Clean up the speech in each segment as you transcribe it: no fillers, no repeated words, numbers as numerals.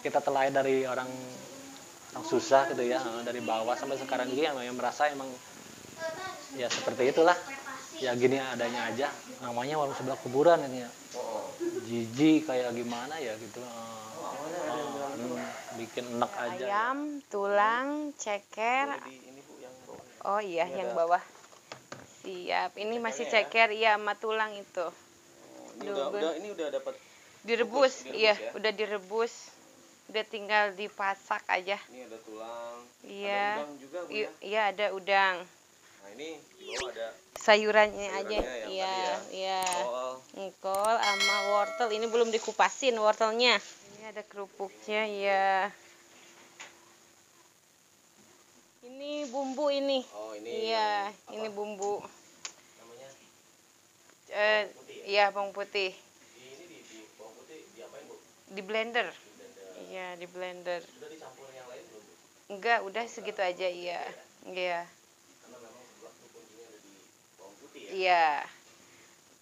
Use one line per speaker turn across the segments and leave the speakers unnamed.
kita terlahir dari orang susah gitu ya, dari bawah sampai sekarang gini yang merasa emang ya seperti itulah. Ya gini adanya aja. Namanya warung sebelah kuburan ini ya. Jijik kayak gimana ya gitu. Bikin enak aja.
Ayam, tulang, ceker. Oh iya, yang bawah. Siap. Ini masih ceker, iya, sama tulang itu.
Ini udah dapat
direbus, iya, udah direbus. Udah tinggal dipasak aja.
Ini ada tulang.
Iya.
Ada udang juga, Bu, ya?
Iya, ada udang.
Nah, ini di bawah ada
sayurannya aja.
yang
Iya,
tadi ya.
iya.
Kol.
Kol sama wortel. Ini belum dikupasin wortelnya. Ini ada kerupuknya, ya. Ini bumbu ini.
Oh, ini.
Iya,
apa?
ini bumbu.
Namanya?
Bawang
putih, ya?
Iya, bawang putih.
Ini di bawang putih diapain, Bu?
Di blender.
Di blender.
Iya, di blender.
Sudah dicampur yang lain belum, Bu?
Enggak, udah segitu aja, iya. Iya.
Karena memang sebelah tuh kuncinya ada di bawang putih ya.
Iya.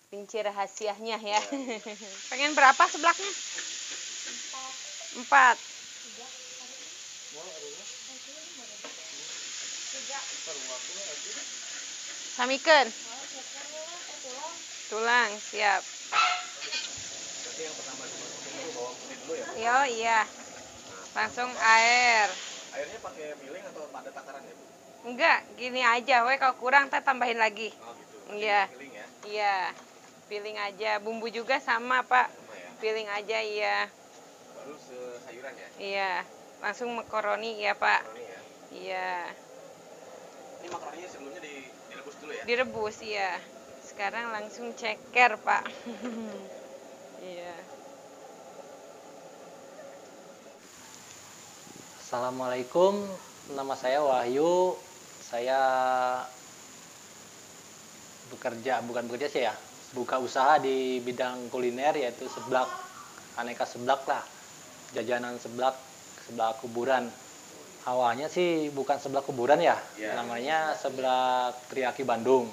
Kunci rahasianya ya. Pengen berapa seblaknya? 4. Samikeun. Tulang, siap.
Berarti yang pertama dimasukin dulu bawang putih dulu ya, Bu?
Yo, iya. Langsung air.
Airnya pakai piling atau ada takaran ya, Bu?
Enggak, gini aja. We kalau kurang kita tambahin lagi.
Oh, gitu.
Iya.
Piling ya?
Iya. Piling aja. Bumbu juga sama, Pak.
Sama ya?
Piling aja, iya.
Baru sayuran ya?
Iya. Langsung makaroni ya, Pak.
Makaroni ya?
Iya.
Ini makaroninya sebelumnya direbus dulu ya?
Direbus, iya. Sekarang langsung ceker, Pak. Iya.
Assalamualaikum, nama saya Wahyu. Saya bukan bekerja sih ya, buka usaha di bidang kuliner, yaitu seblak, aneka seblak lah, jajanan seblak kuburan. Awalnya sih bukan seblak kuburan ya, namanya seblak Triaki Bandung.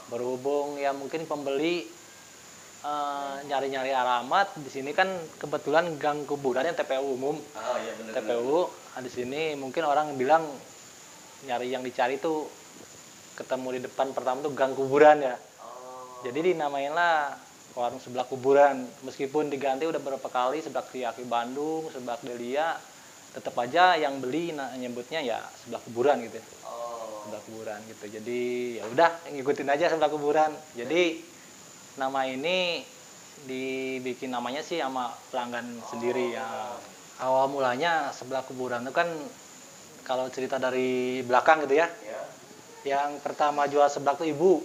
Berhubung ya mungkin pembeli nyari-nyari alamat di sini kan kebetulan gang kuburannya TPU umum.
Iya, bener,
TPU di sini mungkin orang bilang nyari yang dicari tuh ketemu di depan pertama tuh gang kuburan ya. Jadi dinamainlah warung seblak kuburan. Meskipun diganti udah beberapa kali seblak Triaki Bandung, seblak Delia, tetap aja yang beli nyebutnya ya seblak kuburan gitu. Seblak kuburan gitu. Jadi ya udah ngikutin aja seblak kuburan. Jadi nama ini dibikin namanya sih sama pelanggan sendiri ya. Awal mulanya seblak kuburan itu kan kalau cerita dari belakang gitu ya. Yang pertama jual seblak tuh ibu.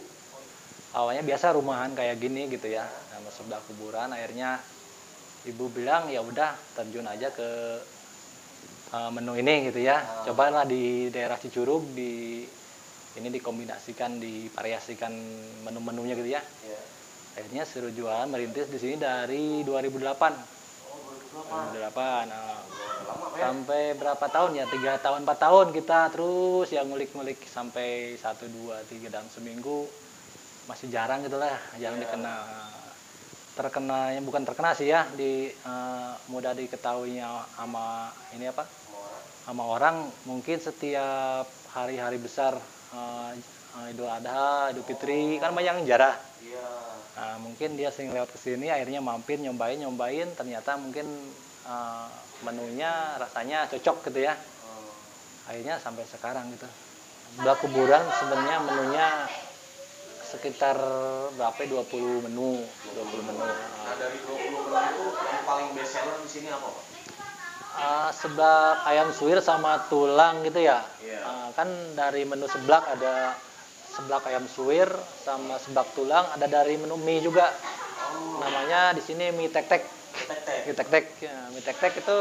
Awalnya biasa rumahan kayak gini gitu ya. Nama seblak kuburan, akhirnya ibu bilang ya udah terjun aja ke menu ini gitu ya. Cobalah di daerah Cicurug ini dikombinasikan, divariasikan menu-menunya gitu ya. Akhirnya suruh jualan merintis di sini dari 2008. 2008. Sampai berapa tahun ya? 3 tahun, 4 tahun kita terus ya ngulik-ngulik sampai 1, 2, 3 dalam seminggu. Masih jarang gitu lah, jarang dikenal. Terkenanya bukan terkenal sih ya, mudah diketahuinya sama ini apa? Sama orang mungkin setiap hari-hari besar, Idul Adha, Idul Fitri, kan banyak yang jarah. Nah, mungkin dia sering lewat ke sini, akhirnya mampir nyobain, ternyata mungkin menunya rasanya cocok gitu ya. Akhirnya sampai sekarang gitu. Seblak kuburan sebenarnya menunya sekitar berapa? 20 menu. 20 menu.
Nah, dari 20 menu itu yang paling best seller di sini apa, Pak?
Seblak ayam suwir sama tulang gitu ya. Kan dari menu seblak ada seblak ayam suwir sama seblak tulang, ada dari menu mie juga. Namanya di sini mie tek-tek. Mie tek-tek. Ya, mie tek-tek itu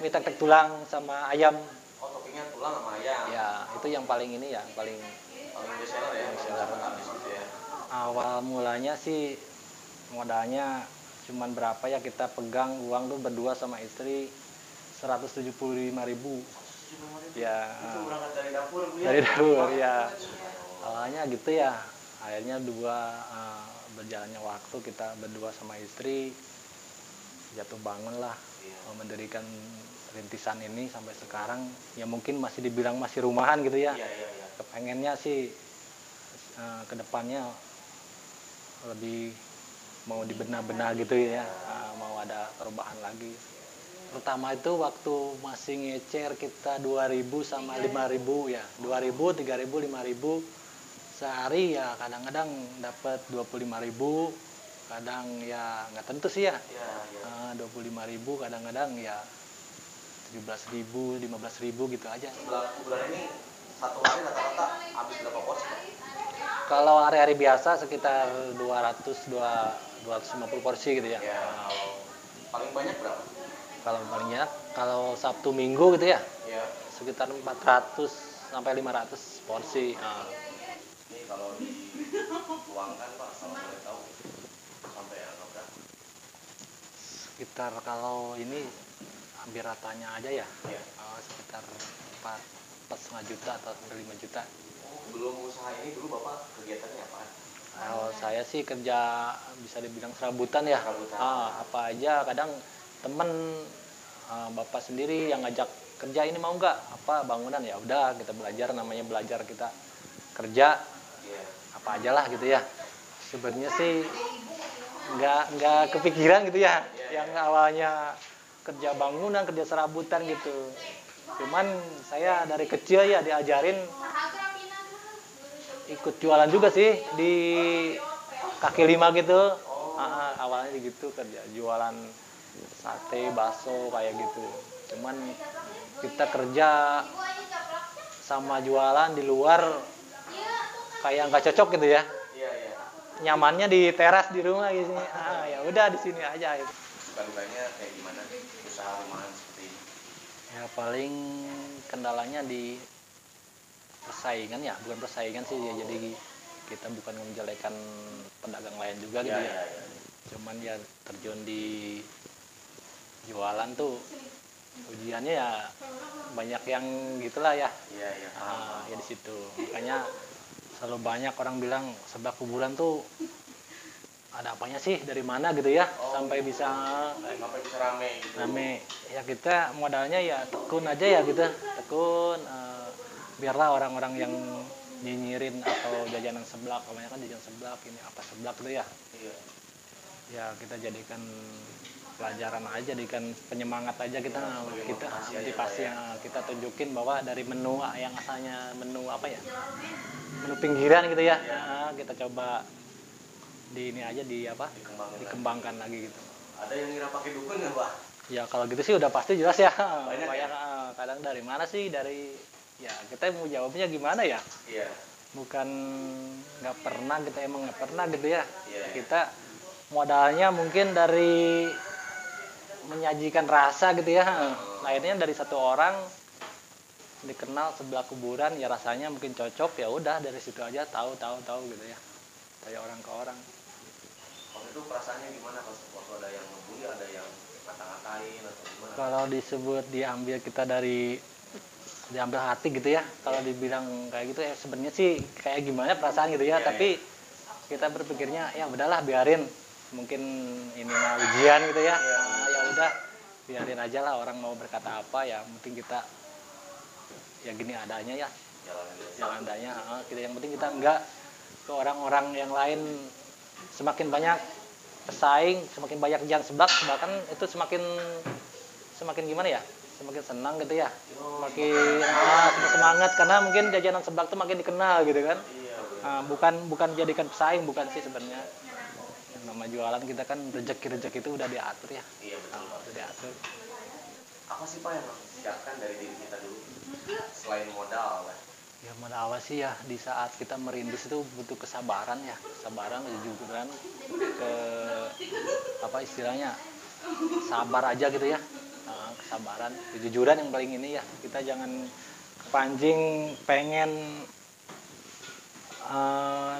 mie tek-tek tulang sama ayam.
Toppingnya tulang sama ayam.
Ya, itu yang paling ini ya, paling
best seller ya.
Best seller.
Gitu ya.
Awal mulanya sih modalnya cuman berapa ya, kita pegang uang tuh berdua sama istri 175.000. Ya.
Itu berangkat dari dapur, Bu, ya?
Dari dapur ya. Awalnya gitu ya. Akhirnya berjalannya waktu kita berdua sama istri jatuh bangun lah. mendirikan rintisan ini sampai sekarang ya mungkin masih dibilang masih rumahan gitu ya. Kepengennya sih kedepannya lebih mau dibenah-benah gitu ya, mau ada perubahan lagi. Pertama itu waktu masih ngecer kita 2.000 sama 5.000 ya, 2.000, 3.000, 5.000 sehari ya, kadang-kadang dapat 25.000, kadang ya nggak tentu sih ya, 25.000, kadang-kadang ya 17.000, 15.000 gitu aja.
Sebelah kuburan ini satu hari rata-rata habis berapa porsi?
Kalau hari-hari biasa sekitar 250 porsi gitu ya.
Paling banyak berapa?
Kalau paling banyak, kalau Sabtu Minggu gitu ya, sekitar 400 sampai 500 porsi.
Ini kalau diuangkan Pak, kalau boleh tahu sampai angka berapa?
Sekitar kalau ini hampir ratanya aja ya, sekitar 4,5 juta atau sampai 5 juta.
Belum usaha ini dulu Bapak kegiatannya apa?
Kalau saya sih kerja bisa dibilang serabutan ya. Apa aja, kadang temen bapak sendiri yang ngajak kerja, ini mau nggak apa bangunan, ya udah kita belajar, namanya belajar, kita kerja apa aja lah gitu ya. Sebenarnya sih nggak kepikiran gitu ya, yang awalnya kerja bangunan, kerja serabutan gitu. Cuman saya dari kecil ya diajarin ikut jualan juga sih di kaki lima gitu. Awalnya gitu, kerja jualan sate, bakso kayak gitu. Cuman kita kerja sama jualan di luar kayak nggak cocok gitu ya. Nyamannya di teras di rumah gitu. Ya udah di sini aja.
Suka-dukanya kayak gimana usaha rumahan seperti ini?
Ya paling kendalanya di persaingan ya, bukan persaingan sih ya, jadi kita bukan menjelekan pedagang lain juga gitu ya. Cuman ya terjun di jualan tuh ujiannya ya banyak yang gitulah ya. Ya di situ. Makanya selalu banyak orang bilang sebelah kuburan tuh ada apanya sih, dari mana gitu ya, sampai bisa
rame gitu.
Rame. Ya kita modalnya ya tekun aja ya gitu. Tekun, biarlah orang-orang yang nyinyirin atau jajanan seblak, kebanyakan jajanan seblak, ini apa seblak gitu ya. Ya kita jadikan pelajaran aja, jadikan penyemangat aja kita motivasi yang kita tunjukin bahwa dari menu yang asalnya menu apa ya, menu pinggiran gitu ya, kita coba di ini aja, dikembangkan lagi gitu.
Ada yang ngira pakai dukun nggak Pak?
Ya kalau gitu sih udah pasti jelas ya.
Banyak ya?
Kadang dari mana sih, dari ya kita mau jawabnya gimana ya. Bukan nggak pernah, kita emang nggak pernah gitu ya. Kita modalnya mungkin dari menyajikan rasa gitu ya. Akhirnya dari satu orang dikenal sebelah kuburan, ya rasanya mungkin cocok, ya udah dari situ aja tahu gitu ya. Kayak orang ke orang.
Waktu itu perasaannya gimana Pak? Waktu ada yang ngebully, ada yang ngata-ngatain atau gimana?
Kalau disebut diambil hati gitu ya, kalau dibilang kayak gitu ya sebenarnya sih kayak gimana perasaan gitu ya, tapi kita berpikirnya ya udahlah, biarin, mungkin ini mah ujian gitu ya. Ya udah biarin aja lah, orang mau berkata apa, ya penting kita ya gini adanya ya, jalan adanya. Kita yang penting kita enggak ke orang-orang yang lain, semakin banyak pesaing, semakin banyak jajan seblak, bahkan itu semakin gimana ya, semakin senang gitu ya, semakin semangat, karena mungkin jajanan seblak itu makin dikenal gitu kan. Bukan jadikan pesaing, bukan sih sebenarnya. Yang nama jualan kita kan rezeki itu udah diatur ya. Udah diatur.
Apa sih Pak yang harus disiapkan dari diri kita dulu selain modal Pak?
Ya modal awal sih ya, di saat kita merintis itu butuh kesabaran ya, kesabaran, kejujuran, apa istilahnya, sabar aja gitu ya. Kesabaran, kejujuran yang paling ini ya. Kita jangan kepancing pengen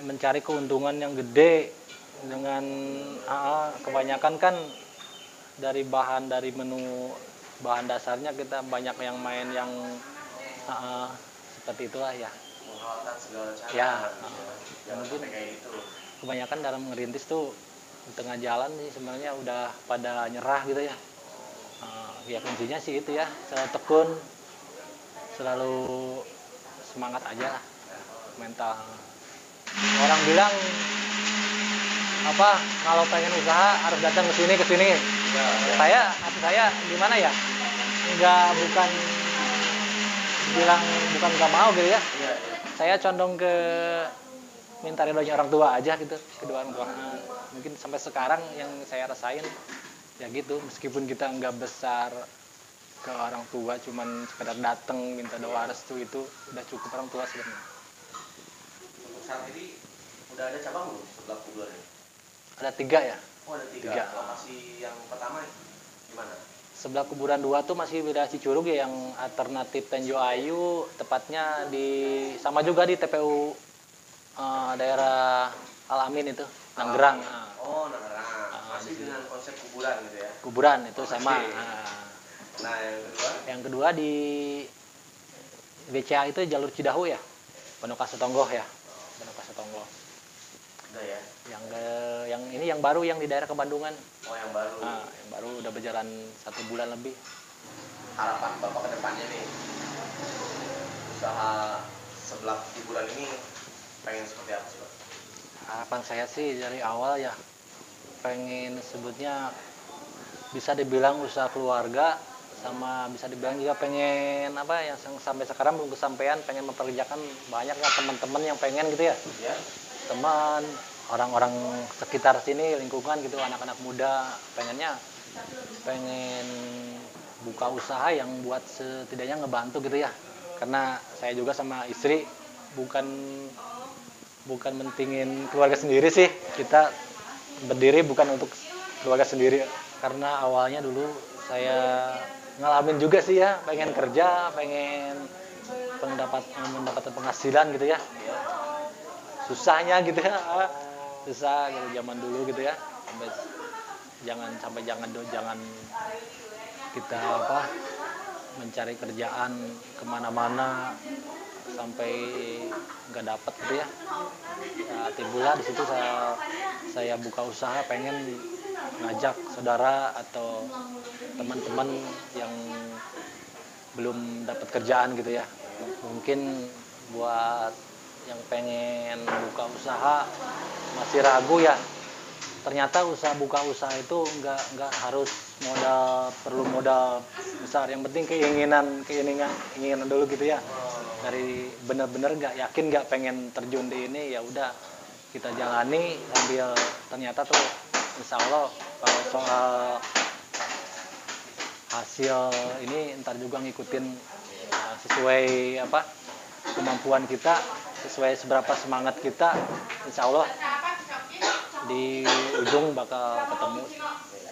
mencari keuntungan yang gede dengan kebanyakan kan dari menu bahan dasarnya kita banyak yang main yang seperti itulah ya.
Menghalalkan segala cara.
Ya,
mungkin kayak gitu.
Kebanyakan dalam ngerintis tuh di tengah jalan sih sebenarnya udah pada nyerah gitu ya. Ya kuncinya sih itu ya, selalu tekun, selalu semangat aja lah, mental. Orang bilang apa, kalau pengen usaha harus datang ke sini. Saya gimana ya, bukan bilang bukan nggak mau gitu ya. Saya condong ke minta ridhonya orang tua aja gitu, kedua orang tua. Mungkin sampai sekarang yang saya rasain ya gitu, meskipun kita nggak besar ke orang tua, cuman sekedar datang minta doa restu itu udah cukup orang tua sebenarnya.
Untuk saat ini udah ada cabang belum sebelah kuburan ini?
Ada 3 ya.
Oh ada 3. Lokasi yang pertama gimana?
Sebelah kuburan 2 tuh masih wilayah Cicurug ya, yang alternatif Tenjo Ayu, tepatnya sama juga di TPU daerah Al-Amin itu, Nanggerang.
Oh Nanggerang. Masih dengan konsep kuburan gitu ya?
Kuburan itu sama.
Nah
yang kedua di BCA itu jalur Cidahu ya, Pondok Kasutonggoh ya, Pondok Kasutonggoh.
Udah ya.
Yang ini yang baru yang di daerah Kebandungan.
Oh yang baru.
Yang baru udah berjalan 1 bulan lebih.
Harapan Bapak ke depannya nih, usaha sebelah kuburan ini pengen seperti apa sih Pak?
Harapan saya sih dari awal ya pengen sebutnya bisa dibilang usaha keluarga, sama bisa dibilang juga pengen apa yang sampai sekarang belum kesampaian, pengen memperkerjakan banyak ya teman-teman yang pengen gitu ya. Teman, orang-orang sekitar sini, lingkungan gitu, anak-anak muda pengen buka usaha yang buat setidaknya ngebantu gitu ya. Karena saya juga sama istri bukan mentingin keluarga sendiri sih, kita berdiri bukan untuk keluarga sendiri, karena awalnya dulu saya ngalamin juga sih ya, pengen kerja, pengen mendapatkan penghasilan gitu ya, susahnya gitu ya, susah gitu zaman dulu gitu ya, jangan kita mencari kerjaan kemana-mana sampai nggak dapat gitu ya. Timbullah di situ saya buka usaha, pengen ngajak saudara atau teman-teman yang belum dapat kerjaan gitu ya, mungkin buat yang pengen buka usaha masih ragu ya. Ternyata buka usaha itu nggak harus perlu modal besar, yang penting keinginan dulu gitu ya. Dari bener-bener nggak pengen terjun di ini, ya udah kita jalani sambil ternyata tuh insya Allah kalau soal hasil ini ntar juga ngikutin sesuai kemampuan kita, sesuai seberapa semangat kita, insya Allah di ujung bakal ketemu.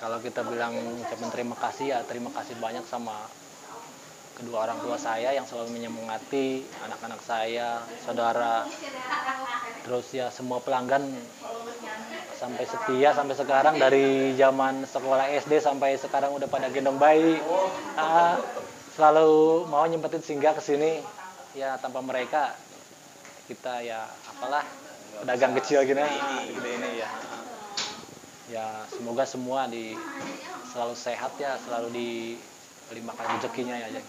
Kalau kita bilang ucapan terima kasih ya terima kasih banyak sama kedua orang tua saya yang selalu menyemangati anak-anak saya, saudara, terus ya semua pelanggan sampai setia sampai sekarang, dari zaman sekolah SD sampai sekarang udah pada gendong bayi, selalu mau nyempetin singgah ke sini ya. Tanpa mereka kita ya apalah pedagang kecil gini ini ya. Ya semoga semua selalu sehat ya, selalu dilimpahkan rezekinya ya.